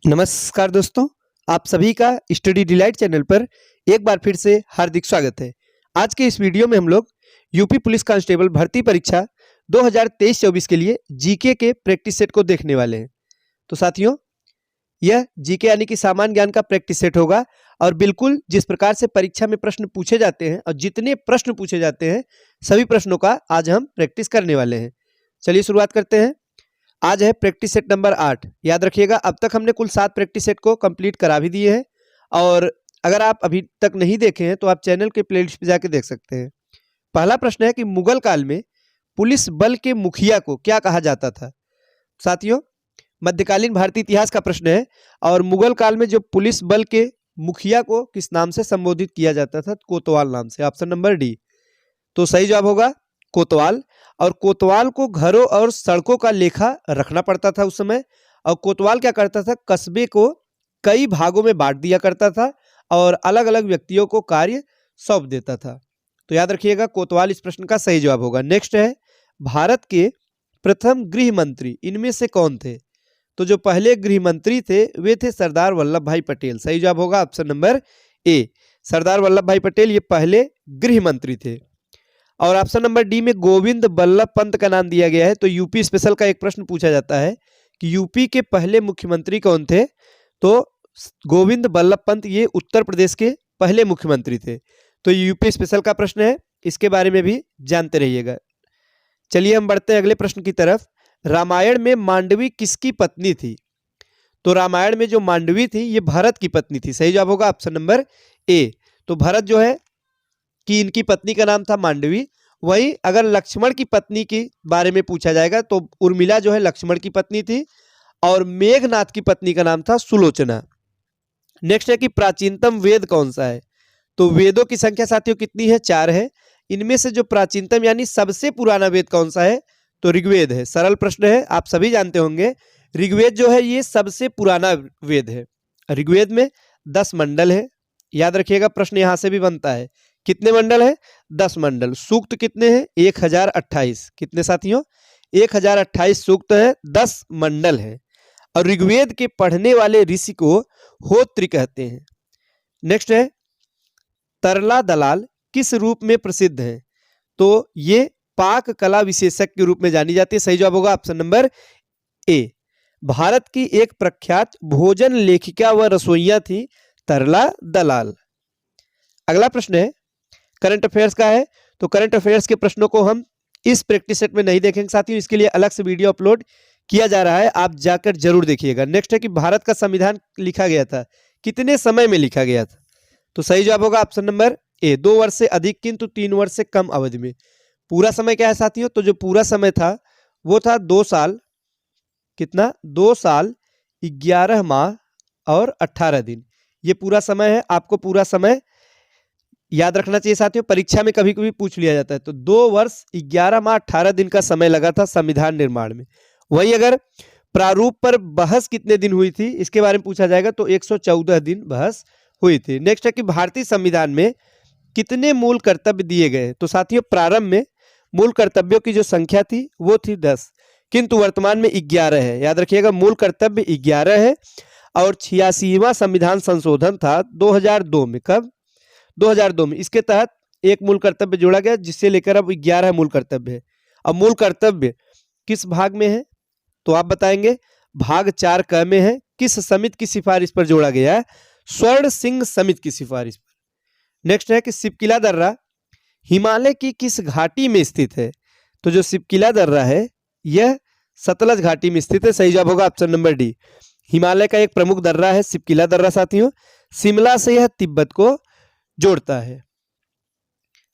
नमस्कार दोस्तों, आप सभी का स्टडी डिलाइट चैनल पर एक बार फिर से हार्दिक स्वागत है। आज के इस वीडियो में हम लोग यूपी पुलिस कांस्टेबल भर्ती परीक्षा 2023-24 के लिए जीके के प्रैक्टिस सेट को देखने वाले हैं। तो साथियों, यह जीके यानी कि सामान्य ज्ञान का प्रैक्टिस सेट होगा और बिल्कुल जिस प्रकार से परीक्षा में प्रश्न पूछे जाते हैं और जितने प्रश्न पूछे जाते हैं सभी प्रश्नों का आज हम प्रैक्टिस करने वाले हैं। चलिए शुरुआत करते हैं। आज है प्रैक्टिस सेट नंबर 8। याद रखिएगा, अब तक हमने कुल 7 प्रैक्टिस सेट को कंप्लीट करा भी दिए हैं और अगर आप अभी तक नहीं देखे हैं तो आप चैनल के प्लेलिस्ट पे जाके देख सकते हैं। पहला प्रश्न है कि मुगल काल में पुलिस बल के मुखिया को क्या कहा जाता था। साथियों, मध्यकालीन भारतीय इतिहास का प्रश्न है और मुगल काल में जो पुलिस बल के मुखिया को किस नाम से संबोधित किया जाता था? कोतवाल नाम से। Option number D. तो सही जवाब होगा कोतवाल। और कोतवाल को घरों और सड़कों का लेखा रखना पड़ता था उस समय। और कोतवाल क्या करता था? कस्बे को कई भागों में बांट दिया करता था और अलग अलग व्यक्तियों को कार्य सौंप देता था। तो याद रखिएगा, कोतवाल इस प्रश्न का सही जवाब होगा। नेक्स्ट है, भारत के प्रथम गृह मंत्री इनमें से कौन थे? तो जो पहले गृह मंत्री थे वे थे सरदार वल्लभ भाई पटेल। सही जवाब होगा option number A. Sardar Vallabh भाई पटेल ये पहले गृह मंत्री थे। और ऑप्शन नंबर डी में गोविंद बल्लभ पंत का नाम दिया गया है। तो यूपी स्पेशल का एक प्रश्न पूछा जाता है कि यूपी के पहले मुख्यमंत्री कौन थे? तो गोविंद बल्लभ पंत ये उत्तर प्रदेश के पहले मुख्यमंत्री थे। तो यूपी स्पेशल का प्रश्न है, इसके बारे में भी जानते रहिएगा। चलिए हम बढ़ते हैं अगले प्रश्न की तरफ। रामायण में मांडवी किसकी पत्नी थी? तो रामायण में जो मांडवी थी ये भरत की पत्नी थी। सही जवाब होगा ऑप्शन नंबर ए। तो भरत जो है कि इनकी पत्नी का नाम था मांडवी। वहीं अगर लक्ष्मण की पत्नी के बारे में पूछा जाएगा तो उर्मिला जो है लक्ष्मण की पत्नी थी और मेघनाथ की पत्नी का नाम था सुलोचना। नेक्स्ट है कि प्राचीनतम वेद कौन सा है? तो वेदों की संख्या साथियों कितनी है? 4 है। इनमें से जो प्राचीनतम यानी सबसे पुराना वेद कौन सा है? तो ऋग्वेद है। सरल प्रश्न है, आप सभी जानते होंगे। ऋग्वेद जो है ये सबसे पुराना वेद है। ऋग्वेद में 10 मंडल है। याद रखिएगा, प्रश्न यहां से भी बनता है। कितने मंडल है? 10 मंडल। सूक्त कितने हैं? 1028। कितने साथियों? 1028 सूक्त है, 10 मंडल है। और ऋग्वेद के पढ़ने वाले ऋषि को होत्र कहते हैं। नेक्स्ट है, तरला दलाल किस रूप में प्रसिद्ध है? तो ये पाक कला विशेषज्ञ के रूप में जानी जाती है। सही जवाब होगा ऑप्शन नंबर ए। भारत की एक प्रख्यात भोजन लेखिका व रसोइया थी तरला दलाल। अगला प्रश्न है, करंट अफेयर्स का है। तो करंट अफेयर्स के प्रश्नों को हम इस प्रैक्टिस सेट में नहीं देखेंगे साथियों, इसके लिए अलग से वीडियो अपलोड किया जा रहा है, आप जाकर जरूर देखिएगा। नेक्स्ट है कि भारत का संविधान लिखा गया था, कितने समय में लिखा गया था? तो सही जवाब होगा ऑप्शन नंबर ए। 2 वर्ष से अधिक किंतु 3 वर्ष से कम अवधि में। पूरा समय क्या है साथियों? तो जो पूरा समय था वो था 2 साल। कितना? 2 साल 11 माह और 18 दिन। ये पूरा समय है। आपको पूरा समय याद रखना चाहिए साथियों, परीक्षा में कभी कभी पूछ लिया जाता है। तो 2 वर्ष 11 माह 18 दिन का समय लगा था संविधान निर्माण में। वही अगर प्रारूप पर बहस कितने दिन हुई थी इसके बारे में पूछा जाएगा तो 114 दिन बहस हुई थी। नेक्स्ट है कि भारतीय संविधान में कितने मूल कर्तव्य दिए गए? तो साथियों, प्रारंभ में मूल कर्तव्यों की जो संख्या थी वो थी 10, किंतु वर्तमान में 11 है। याद रखिएगा, मूल कर्तव्य 11 है। और 86वां संविधान संशोधन था 2002 में। कब? 2002 में। इसके तहत एक मूल कर्तव्य जोड़ा गया जिससे लेकर अब 11 मूल कर्तव्य है। अब मूल कर्तव्य किस भाग में है? तो आप बताएंगे। भाग 4 क में है। किस समिति की सिफारिश पर जोड़ा गया है? स्वर्ण सिंह समिति की सिफारिश पर। नेक्स्ट है कि सिपकिला दर्रा हिमालय की किस घाटी में स्थित है? तो जो सिपकिला दर्रा है यह सतलज घाटी में स्थित है। सही जवाब होगा ऑप्शन नंबर डी। हिमालय का एक प्रमुख दर्रा है सिपकिला दर्रा साथियों। शिमला से यह तिब्बत को जोड़ता है।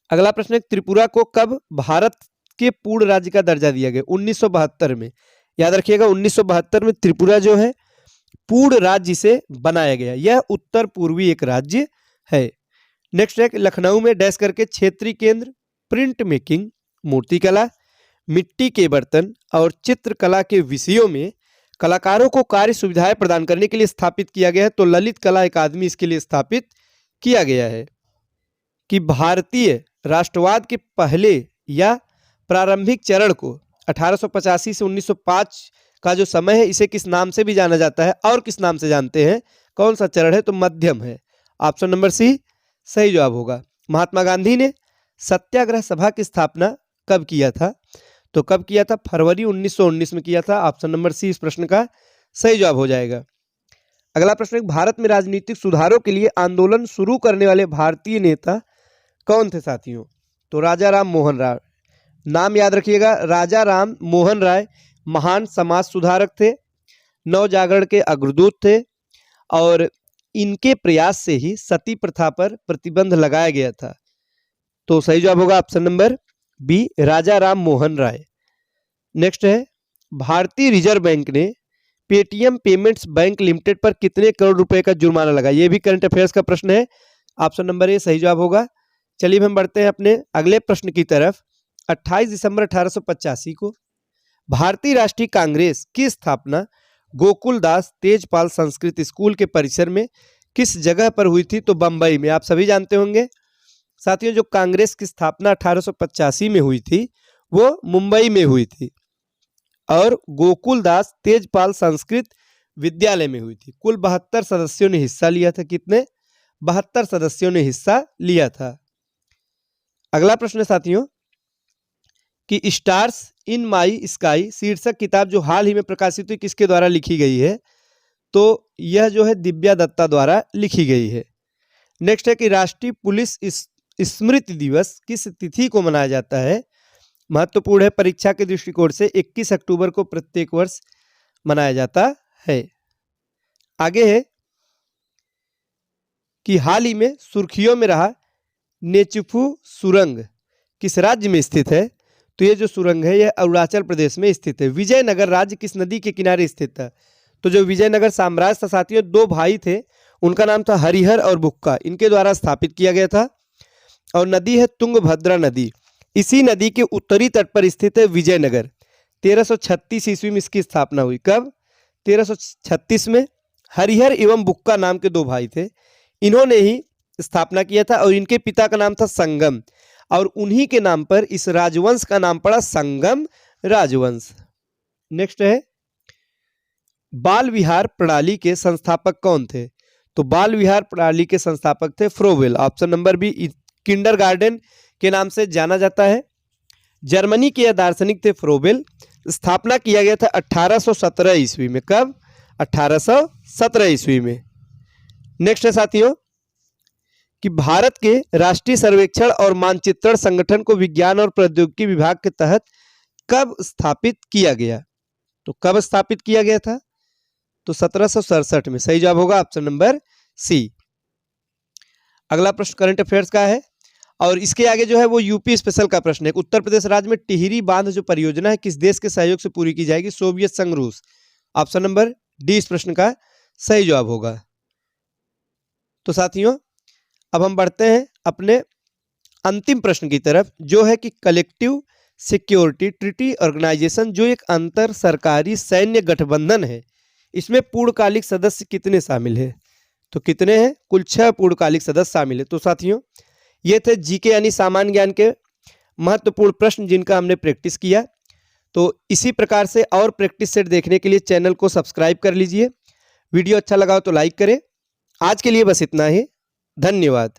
अगला प्रश्न है, त्रिपुरा को कब भारत के पूर्ण राज्य का दर्जा दिया गया? 1972 में। याद रखिएगा, 1972 में त्रिपुरा जो है पूर्ण राज्य से बनाया गया। यह उत्तर पूर्वी एक राज्य है। नेक्स्ट है, लखनऊ में डैश करके क्षेत्रीय केंद्र प्रिंट मेकिंग, मूर्तिकला, मिट्टी के बर्तन और चित्रकला के विषयों में कलाकारों को कार्य सुविधाएं प्रदान करने के लिए स्थापित किया गया है। तो ललित कला अकादमी इसके लिए स्थापित किया गया है। कि भारतीय राष्ट्रवाद के पहले या प्रारंभिक चरण को 1885 से 1905 का जो समय है इसे किस नाम से भी जाना जाता है और किस नाम से जानते हैं? कौन सा चरण है? तो मध्यम है। ऑप्शन नंबर सी सही जवाब होगा। महात्मा गांधी ने सत्याग्रह सभा की स्थापना कब किया था? तो कब किया था? फरवरी 1919 में किया था। ऑप्शन नंबर सी इस प्रश्न का सही जवाब हो जाएगा। अगला प्रश्न है, भारत में राजनीतिक सुधारों के लिए आंदोलन शुरू करने वाले भारतीय नेता कौन थे साथियों? तो राजा राम मोहन राय। नाम याद रखिएगा, राजा राम मोहन राय महान समाज सुधारक थे, नवजागरण के अग्रदूत थे और इनके प्रयास से ही सती प्रथा पर प्रतिबंध लगाया गया था। तो सही जवाब होगा ऑप्शन नंबर बी, राजा राम मोहन राय। नेक्स्ट है, भारतीय रिजर्व बैंक ने पेटीएम पेमेंट्स बैंक लिमिटेड पर कितने करोड़ रुपए का जुर्माना लगाया? ये भी करंट अफेयर्स का प्रश्न है। ऑप्शन नंबर ए सही जवाब होगा। चलिए हम बढ़ते हैं अपने अगले प्रश्न की तरफ। 28 दिसंबर 1885 को भारतीय राष्ट्रीय कांग्रेस की स्थापना गोकुलदास तेजपाल संस्कृत स्कूल के परिसर में किस जगह पर हुई थी? तो बंबई में। आप सभी जानते होंगे साथियों, जो कांग्रेस की स्थापना 1885 में हुई थी वो मुंबई में हुई थी और गोकुलदास तेजपाल संस्कृत विद्यालय में हुई थी। कुल 72 सदस्यों ने हिस्सा लिया था। कितने? 72 सदस्यों ने हिस्सा लिया था। अगला प्रश्न है साथियों कि स्टार्स इन माई स्काई शीर्षक किताब जो हाल ही में प्रकाशित हुई किसके द्वारा लिखी गई है? तो यह जो है दिव्या दत्ता द्वारा लिखी गई है। नेक्स्ट है कि राष्ट्रीय पुलिस स्मृति दिवस किस तिथि को मनाया जाता है? महत्वपूर्ण है परीक्षा के दृष्टिकोण से, 21 अक्टूबर को प्रत्येक वर्ष मनाया जाता है। आगे है कि हाल ही में सुर्खियों में रहा नेचुफू सुरंग किस राज्य में स्थित है? तो ये जो सुरंग है यह अरुणाचल प्रदेश में स्थित है। विजयनगर राज्य किस नदी के किनारे स्थित था? तो जो विजयनगर साम्राज्य था साथियों, दो भाई थे, उनका नाम था हरिहर और बुक्का, इनके द्वारा स्थापित किया गया था और नदी है तुंगभद्रा नदी। इसी नदी के उत्तरी तट पर स्थित है विजयनगर। 1336 ईस्वी में इसकी स्थापना हुई। कब? 1336 में। हरिहर एवं बुक्का नाम के दो भाई थे, इन्होंने ही स्थापना किया था और इनके पिता का नाम था संगम और उन्हीं के नाम पर इस राजवंश का नाम पड़ा संगम राजवंश। नेक्स्ट है, बाल विहार प्रणाली के संस्थापक कौन थे? तो बाल विहार प्रणाली के संस्थापक थे Froebel. Option number B, kindergarten के नाम से जाना जाता है। जर्मनी के यह दार्शनिक थे फ्रोवेल। स्थापना किया गया था 1817 ईस्वी में। कब? 1817 ईस्वी में। नेक्स्ट है साथियों कि भारत के राष्ट्रीय सर्वेक्षण और मानचित्रण संगठन को विज्ञान और प्रौद्योगिकी विभाग के तहत कब स्थापित किया गया? तो कब स्थापित किया गया था? तो 1767 में। सही जवाब होगा ऑप्शन नंबर सी। अगला प्रश्न करंट अफेयर्स का है और इसके आगे जो है वो यूपी स्पेशल का प्रश्न है। उत्तर प्रदेश राज्य में टिहरी बांध जो परियोजना है किस देश के सहयोग से पूरी की जाएगी? सोवियत संघ रूस। ऑप्शन नंबर डी इस प्रश्न का सही जवाब होगा। तो साथियों अब हम बढ़ते हैं अपने अंतिम प्रश्न की तरफ जो है कि कलेक्टिव सिक्योरिटी ट्रीटी ऑर्गेनाइजेशन जो एक अंतर सरकारी सैन्य गठबंधन है, इसमें पूर्णकालिक सदस्य कितने शामिल हैं? तो कितने हैं? कुल 6 पूर्णकालिक सदस्य शामिल है। तो साथियों ये थे जीके यानी सामान्य ज्ञान के महत्वपूर्ण प्रश्न जिनका हमने प्रैक्टिस किया। तो इसी प्रकार से और प्रैक्टिस सेट देखने के लिए चैनल को सब्सक्राइब कर लीजिए। वीडियो अच्छा लगा हो तो लाइक करें। आज के लिए बस इतना ही। धन्यवाद।